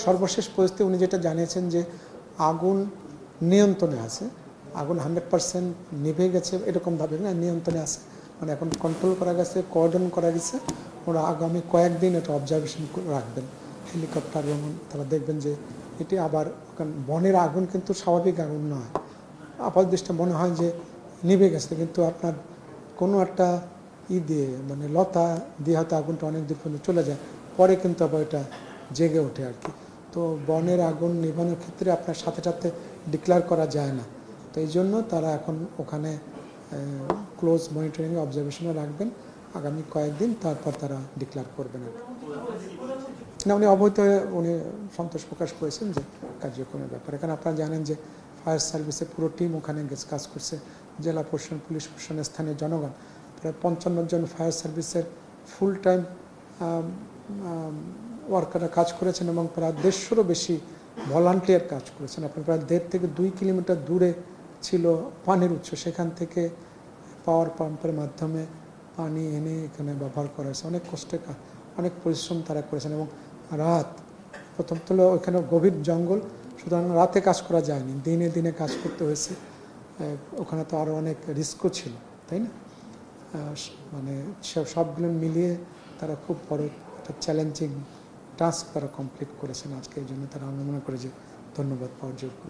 সর্বশেষ পরিস্থিতি উনি যেটা জানিয়েছেন যে আগুন নিয়ন্ত্রণে আছে, আগুন 100% নিভে গেছে এরকমভাবে না, নিয়ন্ত্রণে আছে, মানে এখন কন্ট্রোল করা গেছে, কোঅর্ডিনেট করা গেছে। ওরা আগামী কয়েকদিন এটা অবজারভেশন রাখবেন হেলিকপ্টার, এবং তারা দেখবেন যে এটি আবার, কারণ বনের আগুন কিন্তু স্বাভাবিক আগুন নয়, আপাতদৃষ্টি মনে হয় যে নিভে গেছে, কিন্তু আপনার কোনো একটা দিয়ে মানে লতা দিয়ে হয়তো আগুনটা অনেক দূর পর্যন্ত চলে যায়, পরে কিন্তু আবার এটা জেগে ওঠে আর কি। তো বনের আগুন নিভানোর ক্ষেত্রে আপনার সাথে সাথে ডিক্লেয়ার করা যায় না, তো এই জন্য তারা এখন ওখানে ক্লোজ মনিটরিং অবজারভেশনে রাখবেন আগামী কয়েকদিন, তারপর তারা ডিক্লেয়ার করবেন আর না। উনি অবৈধ উনি সন্তোষ প্রকাশ করেছেন যে কার্যক্রমের ব্যাপারে, কারণ আপনারা জানেন যে ফায়ার সার্ভিসের পুরো টিম ওখানে কাজ করছে, জেলা প্রশাসন, পুলিশ প্রশাসনের, স্থানীয় জনগণ, প্রায় 55 জন ফায়ার সার্ভিসের ফুল টাইম ওয়ার্কাররা কাজ করেছেন, এবং প্রায় 150-রও বেশি ভলান্টিয়ার কাজ করেছেন। আপনার প্রায় 1.5 থেকে 2 কিলোমিটার দূরে ছিল পানির উৎস, সেখান থেকে পাওয়ার পাম্পের মাধ্যমে পানি এনে এখানে ব্যবহার করা হয়েছে। অনেক কষ্টে, অনেক পরিশ্রম তারা করেছেন, এবং রাত, প্রথম তো ওখানে গভীর জঙ্গল, সুতরাং রাতে কাজ করা যায়নি, দিনে দিনে কাজ করতে হয়েছে। ওখানে তো আরও অনেক রিস্কও ছিল, তাই না? মানে সবগুলো মিলিয়ে তারা খুব বড় একটা চ্যালেঞ্জিং টাস্ক তারা কমপ্লিট করেছেন আজকে। এই জন্য তারা, আমি মনে করি যে ধন্যবাদ পাওয়ার যোগ্য।